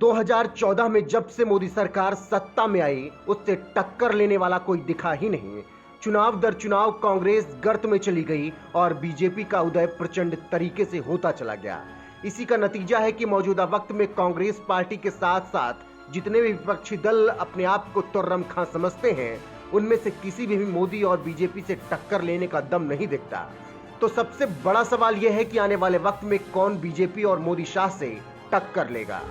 2014 में जब से मोदी सरकार सत्ता में आई, उससे टक्कर लेने वाला कोई दिखा ही नहीं। चुनाव दर चुनाव कांग्रेस गर्त में चली गई और बीजेपी का उदय प्रचंड तरीके से होता चला गया। इसी का नतीजा है कि मौजूदा वक्त में कांग्रेस पार्टी के साथ साथ जितने भी विपक्षी दल अपने आप को तुर्रम खां समझते हैं, उनमें से किसी भी मोदी और बीजेपी से टक्कर लेने का दम नहीं दिखता। तो सबसे बड़ा सवाल यह है कि आने वाले वक्त में कौन बीजेपी और मोदी शाह से टक्कर लेगा।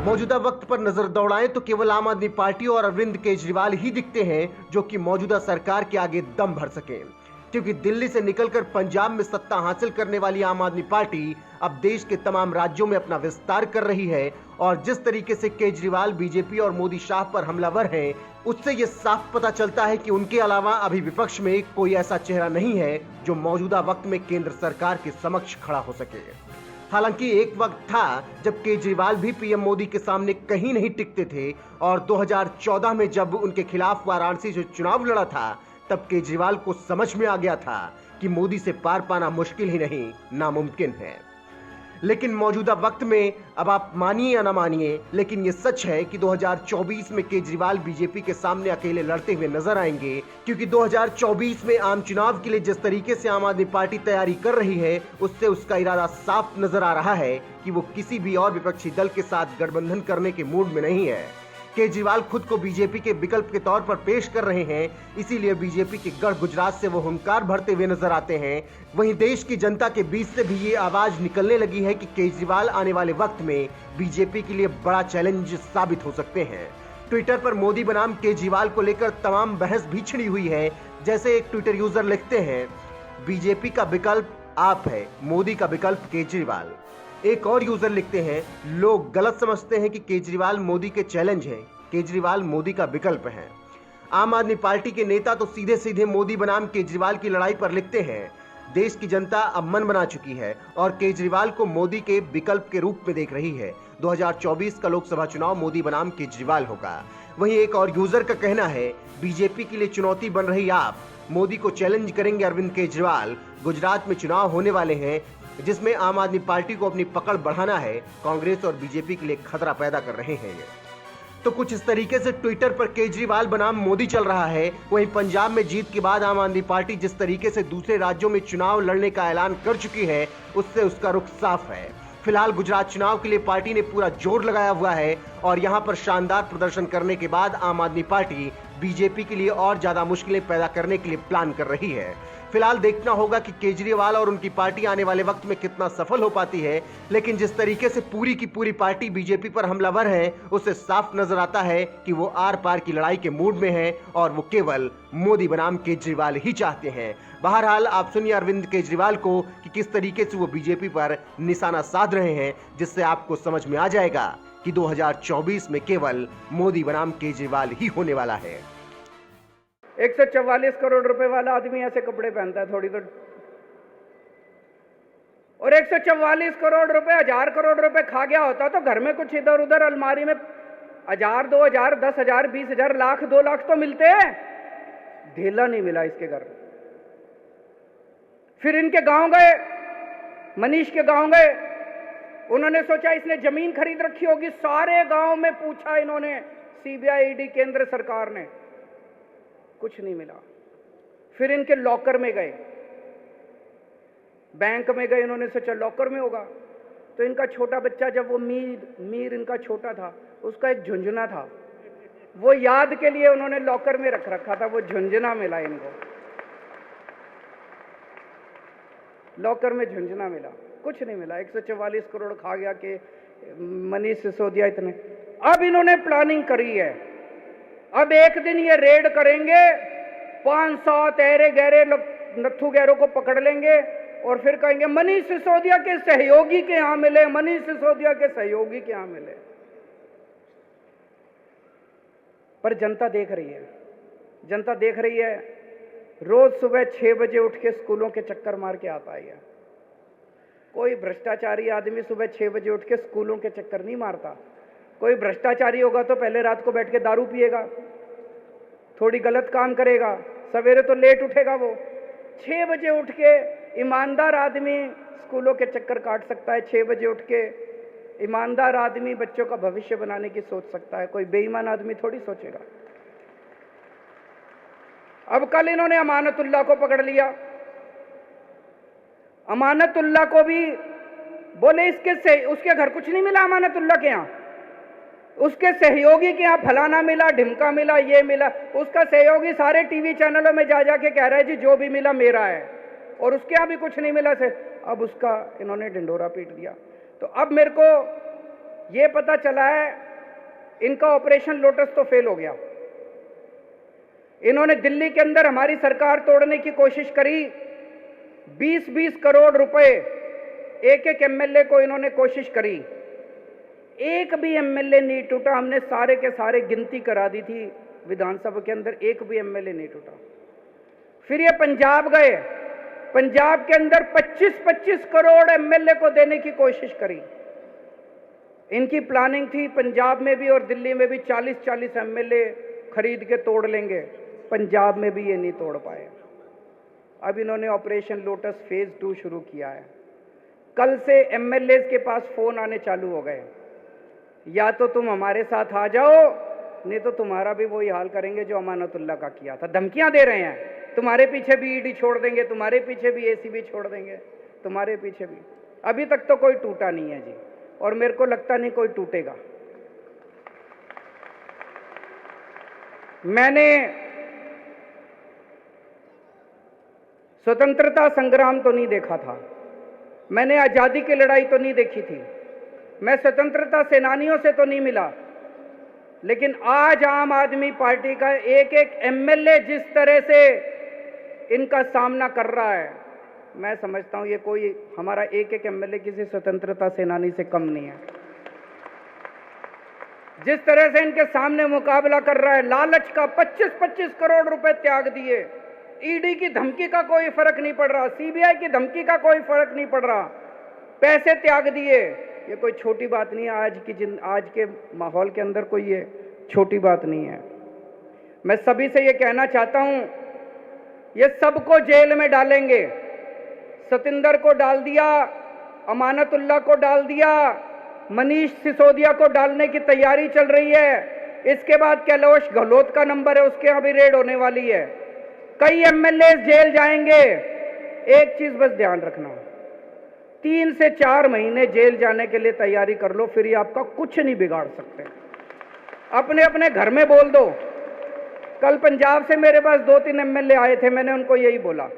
मौजूदा वक्त पर नजर दौड़ाएं तो केवल आम आदमी पार्टी और अरविंद केजरीवाल ही दिखते हैं जो कि मौजूदा सरकार के आगे दम भर सके, क्योंकि दिल्ली से निकलकर पंजाब में सत्ता हासिल करने वाली आम आदमी पार्टी अब देश के तमाम राज्यों में अपना विस्तार कर रही है। और जिस तरीके से केजरीवाल बीजेपी और मोदी शाह पर हमलावर हैं, उससे यह साफ पता चलता है कि उनके अलावा अभी विपक्ष में कोई ऐसा चेहरा नहीं है जो मौजूदा वक्त में केंद्र सरकार के समक्ष खड़ा हो सके। हालांकि एक वक्त था जब केजरीवाल भी पीएम मोदी के सामने कहीं नहीं टिकते थे और 2014 में जब उनके खिलाफ वाराणसी से चुनाव लड़ा था, तब केजरीवाल को समझ में आ गया था कि मोदी से पार पाना मुश्किल ही नहीं, नामुमकिन है। लेकिन मौजूदा वक्त में, अब आप मानिए या ना मानिए, लेकिन यह सच है कि 2024 में केजरीवाल बीजेपी के सामने अकेले लड़ते हुए नजर आएंगे, क्योंकि 2024 में आम चुनाव के लिए जिस तरीके से आम आदमी पार्टी तैयारी कर रही है, उससे उसका इरादा साफ नजर आ रहा है कि वो किसी भी और विपक्षी दल के साथ गठबंधन करने के मूड में नहीं है। केजरीवाल खुद को बीजेपी के विकल्प के तौर पर पेश कर रहे हैं, इसीलिए बीजेपी के गढ़ गुजरात से वो हुंकार भरते हुए नजर आते हैं। वहीं देश की जनता के बीच से भी ये आवाज निकलने लगी है कि केजरीवाल आने वाले वक्त में बीजेपी के लिए बड़ा चैलेंज साबित हो सकते हैं। ट्विटर पर मोदी बनाम केजरीवाल को लेकर तमाम बहस भी छिड़ी हुई है। जैसे एक ट्विटर यूजर लिखते हैं, बीजेपी का विकल्प आप है, मोदी का विकल्प केजरीवाल। एक और यूजर लिखते हैं, लोग गलत समझते हैं कि केजरीवाल मोदी के चैलेंज हैं, केजरीवाल मोदी का विकल्प है। आम आदमी पार्टी के नेता तो सीधे सीधे मोदी बनाम केजरीवाल की लड़ाई पर लिखते हैं। देश की जनता अब मन बना चुकी है और केजरीवाल को मोदी के विकल्प के रूप में देख रही है। 2024 का लोकसभा चुनाव मोदी बनाम केजरीवाल होगा। वहीं एक और यूजर का कहना है, बीजेपी के लिए चुनौती बन रही आप, मोदी को चैलेंज करेंगे अरविंद केजरीवाल। गुजरात में चुनाव होने वाले हैं जिसमें आम आदमी पार्टी को अपनी पकड़ बढ़ाना है। कांग्रेस और बीजेपी के लिए खतरा पैदा कर रहे हैं। तो कुछ इस तरीके से ट्विटर पर केजरीवाल बनाम मोदी चल रहा है। वहीं पंजाब में जीत के बाद आम आदमी पार्टी जिस तरीके से दूसरे राज्यों में चुनाव लड़ने का ऐलान कर चुकी है, उससे उसका रुख साफ है। फिलहाल गुजरात चुनाव के लिए पार्टी ने पूरा जोर लगाया हुआ है और यहां पर शानदार प्रदर्शन करने के बाद आम आदमी पार्टी बीजेपी के लिए और ज्यादा मुश्किलें पैदा करने के लिए प्लान कर रही है। फिलहाल देखना होगा कि केजरीवाल और उनकी पार्टी आने वाले वक्त में कितना सफल हो पाती है। लेकिन जिस तरीके से पूरी की पूरी पार्टी बीजेपी पर हमलावर है, उससे साफ नजर आता है कि वो आर पार की लड़ाई के मूड में है और वो केवल मोदी बनाम केजरीवाल ही चाहते हैं। बहरहाल आप सुनिए अरविंद केजरीवाल को कि किस तरीके से वो बीजेपी पर निशाना साध रहे हैं, जिससे आपको समझ में आ जाएगा कि 2024 में केवल मोदी बनाम केजरीवाल ही होने वाला है। 144 करोड़ रुपए वाला आदमी ऐसे कपड़े पहनता है थोड़ी तो, और 144 करोड़ रुपए 1000 करोड़ रुपए खा गया होता तो घर में कुछ इधर उधर अलमारी में 1000, 2000, 10,000, 20,000, लाख, 2 लाख तो मिलते हैं। ढेला नहीं मिला इसके घर। फिर इनके गांव गए, मनीष के गांव गए, उन्होंने सोचा इसने जमीन खरीद रखी होगी। सारे गांव में पूछा इन्होंने, सीबीआई, ईडी, केंद्र सरकार ने, कुछ नहीं मिला। फिर इनके लॉकर में गए, बैंक में गए, इन्होंने सोचा लॉकर में होगा। तो इनका छोटा बच्चा, जब वो मीर इनका छोटा था, उसका एक झुंझुना था, वो याद के लिए उन्होंने लॉकर में रख रखा था। वो झुंझुना मिला इनको, लॉकर में झुंझुना मिला, कुछ नहीं मिला। 144 करोड़ खा गया कि मनीष सिसोदिया इतने। अब इन्होंने प्लानिंग करी है, अब एक दिन ये रेड करेंगे, 5-7 ऐरे गहरे नत्थु गहरों को पकड़ लेंगे और फिर कहेंगे मनीष सिसोदिया के सहयोगी के यहां मिले, मनीष सिसोदिया के सहयोगी के यहां मिले। पर जनता देख रही है, जनता देख रही है। रोज सुबह 6 बजे उठ के स्कूलों के चक्कर मार के आता है। कोई भ्रष्टाचारी आदमी सुबह 6 बजे उठ के स्कूलों के चक्कर नहीं मारता। कोई भ्रष्टाचारी होगा तो पहले रात को बैठ के दारू पिएगा, थोड़ी गलत काम करेगा, सवेरे तो लेट उठेगा वो, 6 बजे उठ के ईमानदार आदमी स्कूलों के चक्कर काट सकता है। 6 बजे उठ के ईमानदार आदमी बच्चों का भविष्य बनाने की सोच सकता है, कोई बेईमान आदमी थोड़ी सोचेगा। अब कल इन्होंने अमानतुल्लाह को पकड़ लिया। अमानतुल्लाह को भी बोले उसके घर कुछ नहीं मिला, अमानतुल्लाह के यहाँ उसके सहयोगी के यहाँ फलाना मिला, ढिमका मिला, ये मिला। उसका सहयोगी सारे टीवी चैनलों में जा जाके कह रहा है जी जो भी मिला मेरा है, और उसके यहाँ भी कुछ नहीं मिला से। अब उसका इन्होंने ढिंढोरा पीट दिया। तो अब मेरे को ये पता चला है इनका ऑपरेशन लोटस तो फेल हो गया। इन्होंने दिल्ली के अंदर हमारी सरकार तोड़ने की कोशिश करी। 20-20 करोड़ रुपए एक एक एमएलए को इन्होंने कोशिश करी, एक भी एमएलए नहीं टूटा। हमने सारे के सारे गिनती करा दी थी विधानसभा के अंदर, एक भी एमएलए नहीं टूटा। फिर ये पंजाब गए, पंजाब के अंदर 25-25 करोड़ एमएलए को देने की कोशिश करी। इनकी प्लानिंग थी पंजाब में भी और दिल्ली में भी 40-40 एमएलए खरीद के तोड़ लेंगे। पंजाब में भी ये नहीं तोड़ पाए। अब इन्होंने ऑपरेशन लोटस फेज 2 शुरू किया है। कल से एमएलए के पास फोन आने चालू हो गए, या तो तुम हमारे साथ आ जाओ, नहीं तो तुम्हारा भी वही हाल करेंगे जो अमानतुल्लाह का किया था। धमकियां दे रहे हैं, तुम्हारे पीछे भी ईडी छोड़ देंगे, तुम्हारे पीछे भी एसीबी छोड़ देंगे, तुम्हारे पीछे भी। अभी तक तो कोई टूटा नहीं है जी, और मेरे को लगता नहीं कोई टूटेगा। मैंने स्वतंत्रता संग्राम तो नहीं देखा था, मैंने आजादी की लड़ाई तो नहीं देखी थी, मैं स्वतंत्रता सेनानियों से तो नहीं मिला, लेकिन आज आम आदमी पार्टी का एक एक एमएलए जिस तरह से इनका सामना कर रहा है, मैं समझता हूं ये कोई हमारा एक एक एमएलए किसी स्वतंत्रता सेनानी से कम नहीं है। जिस तरह से इनके सामने मुकाबला कर रहा है, लालच का 25-25 करोड़ रुपए त्याग दिए, ईडी की धमकी का कोई फर्क नहीं पड़ रहा, सीबीआई की धमकी का कोई फर्क नहीं पड़ रहा, पैसे त्याग दिए। ये कोई छोटी बात नहीं है, आज के माहौल के अंदर कोई ये छोटी बात नहीं है। मैं सभी से ये कहना चाहता हूं, ये सबको जेल में डालेंगे। सतिंदर को डाल दिया, अमानतुल्लाह को डाल दिया, मनीष सिसोदिया को डालने की तैयारी चल रही है। इसके बाद कैलाश गहलोत का नंबर है, उसके यहाँ भी रेड होने वाली है। कई एमएलए जेल जाएंगे। एक चीज बस ध्यान रखना, 3 से 4 महीने जेल जाने के लिए तैयारी कर लो, फिर ये आपका कुछ नहीं बिगाड़ सकते। अपने अपने घर में बोल दो। कल पंजाब से मेरे पास 2-3 एमएलए आए थे, मैंने उनको यही बोला,